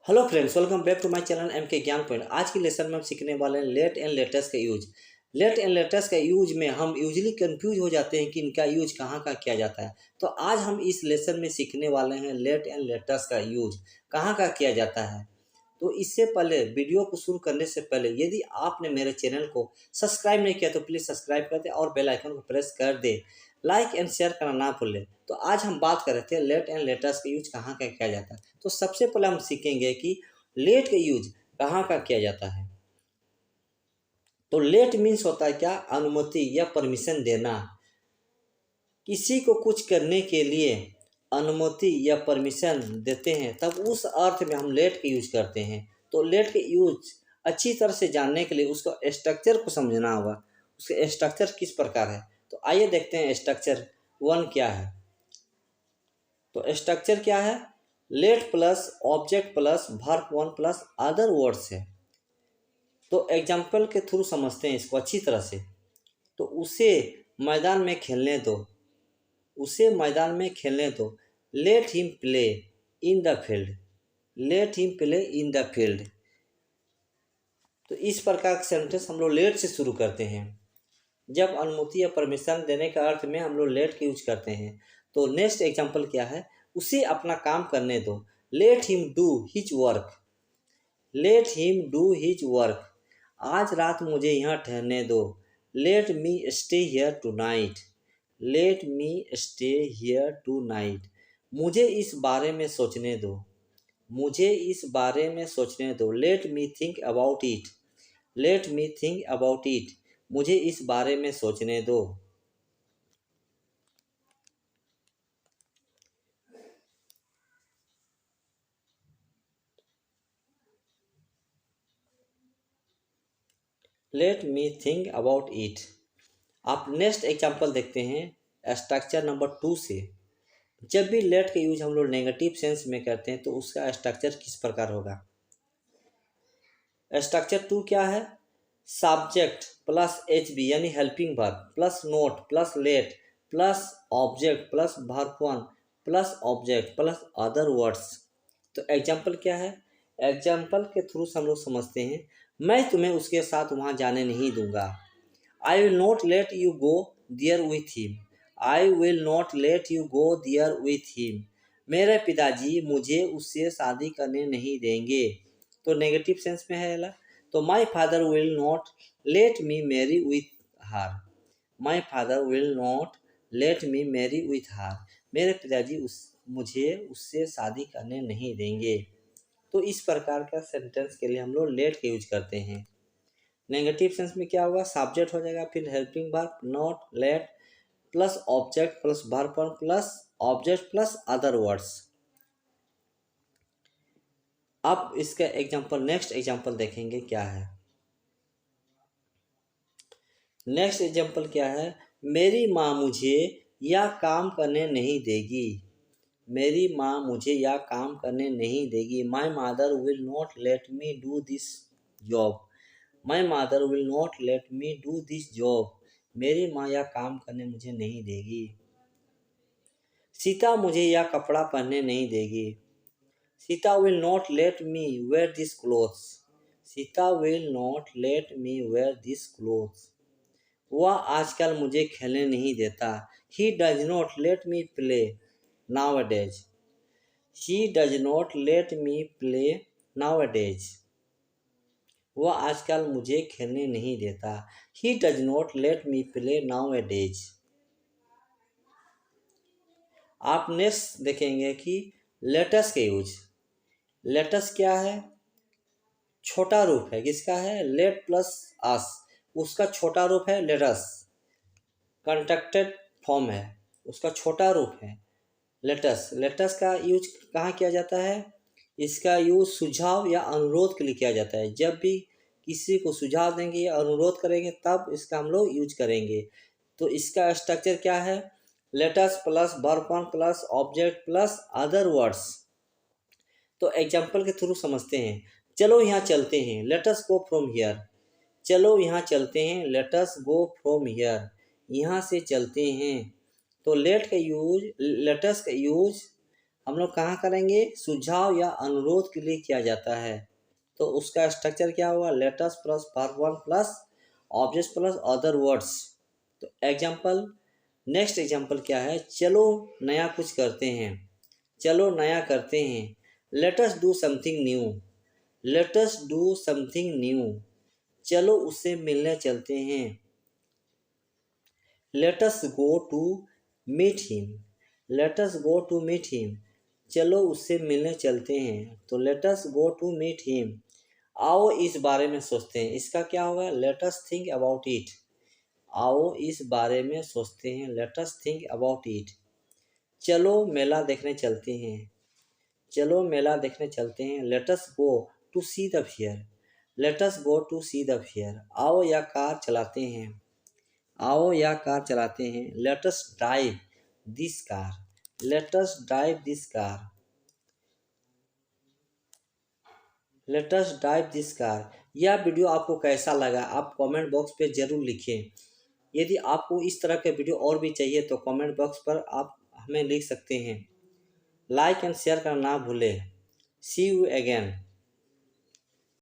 Hello friends, welcome back to my channel M K Gyan point. आज की lesson में हम सीखने वाले हैं लेट एंड लेटेस्ट का यूज। लेट एंड लेटेस्ट का यूज में हम यूजली कंफ्यूज हो जाते हैं कि इनका यूज कहाँ का किया जाता है। तो आज हम इस लेसन में सीखने वाले हैं लेट एंड लेटेस्ट का यूज कहाँ का किया जाता है। तो इससे पहले वीडियो को शुरू करने से पहले यदि आपने मेरे चैनल को सब्सक्राइब नहीं किया तो प्लीज़ सब्सक्राइब कर दे और बेल आइकन को प्रेस कर दे। लाइक एंड शेयर करना ना भूलें। तो आज हम बात कर रहे थे लेट एंड लेटेस्ट का यूज कहाँ का किया जाता है। तो सबसे पहले हम सीखेंगे कि लेट का यूज कहाँ का किया जाता है। तो लेट मीन्स होता है क्या, अनुमति या परमिशन देना। किसी को कुछ करने के लिए अनुमति या परमिशन देते हैं तब उस अर्थ में हम लेट का यूज करते हैं। तो लेट के यूज अच्छी तरह से जानने के लिए उसको स्ट्रक्चर को समझना होगा। उसके स्ट्रक्चर किस प्रकार है, तो आइए देखते हैं स्ट्रक्चर वन क्या है। तो स्ट्रक्चर क्या है, late plus object plus verb one plus other words है। तो एग्जाम्पल के थ्रू समझते हैं इसको अच्छी तरह से। तो उसे मैदान में खेलने दो, उसे मैदान में खेलने दो। Let him play in the field, let him play in the field. तो इस प्रकार का सेंटेंस हम लोग लेट से शुरू करते हैं। जब अनुमति या परमिशन देने का अर्थ में हम लोग लेट का यूज करते हैं। तो नेक्स्ट एग्जाम्पल क्या है, उसे अपना काम करने दो। Let him do his work, let him do his work. आज रात मुझे यहाँ ठहरने दो। Let me stay here tonight, let me stay here tonight. मुझे इस बारे में सोचने दो, मुझे इस बारे में सोचने दो। Let me think about it, let me think about it. मुझे इस बारे में सोचने दो। Let me think about it. आप नेक्स्ट एग्जाम्पल देखते हैं स्ट्रक्चर नंबर 2 से। जब भी लेट का यूज हम लोग नेगेटिव सेंस में करते हैं तो उसका स्ट्रक्चर किस प्रकार होगा। स्ट्रक्चर 2 क्या है, सब्जेक्ट प्लस एच बी यानी helping verb plus note plus late plus object plus verb one plus object plus other words. तो एग्जाम्पल क्या है, एग्जाम्पल के थ्रू हम लोग समझते हैं। मैं तुम्हें उसके साथ वहाँ जाने नहीं दूंगा। I will not let you go there with him, I will not let you go there with him. मेरे पिताजी मुझे उससे शादी करने नहीं देंगे। तो नेगेटिव सेंस में है अला। तो my father will not let me marry with her, my father will not let me marry with her. मेरे पिताजी मुझे उससे शादी करने नहीं देंगे। तो इस प्रकार का सेंटेंस के लिए हम लोग लेट का यूज करते हैं। नेगेटिव सेंस में क्या होगा, सब्जेक्ट हो जाएगा, फिर helping verb not let plus object plus verb plus object plus other words. अब इसका एग्जांपल नेक्स्ट एग्जांपल देखेंगे क्या है। नेक्स्ट एग्जांपल क्या है, मेरी माँ मुझे यह काम करने नहीं देगी, मेरी माँ मुझे यह काम करने नहीं देगी। My mother will not let me do this job, my mother will not let me do this job. मेरी माँ यह काम करने मुझे नहीं देगी। सीता मुझे यह कपड़ा पहनने नहीं देगी, Sita will not let me wear this clothes, Sita will not let me wear this clothes. वह आजकल मुझे खेलने नहीं देता। He does not let me play nowadays, he does not let me play nowadays. वह आजकल मुझे खेलने नहीं देता। He does not let me play nowadays. आप नेक्स्ट देखेंगे कि लेटेस्ट के यूज। लेटेस्ट क्या है, छोटा रूप है, किसका है, लेट प्लस अस, उसका छोटा रूप है लेटस। कंट्रैक्टेड फॉर्म है, उसका छोटा रूप है लेटस। लेटस का यूज कहाँ किया जाता है, इसका यूज सुझाव या अनुरोध के लिए किया जाता है। जब भी किसी को सुझाव देंगे या अनुरोध करेंगे तब इसका हम लोग यूज करेंगे। तो इसका स्ट्रक्चर क्या है, let's plus verb one plus object plus other words. तो एग्जाम्पल के थ्रू समझते हैं। चलो यहाँ चलते हैं, लेटस गो फ्रॉम हियर, चलो यहाँ चलते हैं, लेटस गो फ्रॉम हियर, यहाँ से चलते हैं। तो लेट का यूज, लेटस का यूज हम लोग कहाँ करेंगे, सुझाव या अनुरोध के लिए किया जाता है। तो उसका स्ट्रक्चर क्या होगा, let's plus verb 1 plus object plus other words. तो एग्जाम्पल, नेक्स्ट एग्जाम्पल क्या है, चलो नया कुछ करते हैं, चलो नया करते हैं। Let us do something new, let us do something new. चलो उससे मिलने चलते हैं, let us go to meet him, let us go to meet him. चलो उससे मिलने चलते हैं, तो let us go to meet him. आओ इस बारे में सोचते हैं, इसका क्या होगा, let us think about it. आओ इस बारे में सोचते हैं, let us think about it. चलो मेला देखने चलते हैं, चलो मेला देखने चलते हैं। Let us go to see the fair, let us go to see the fair. आओ या कार चलाते हैं, आओ या कार चलाते हैं। Let us drive this car, let us drive this car, let us drive this car. यह video आपको कैसा लगा आप कमेंट बॉक्स पे ज़रूर लिखें। यदि आपको इस तरह के वीडियो और भी चाहिए तो कमेंट बॉक्स पर आप हमें लिख सकते हैं। लाइक एंड शेयर करना ना भूलें। सी यू अगेन।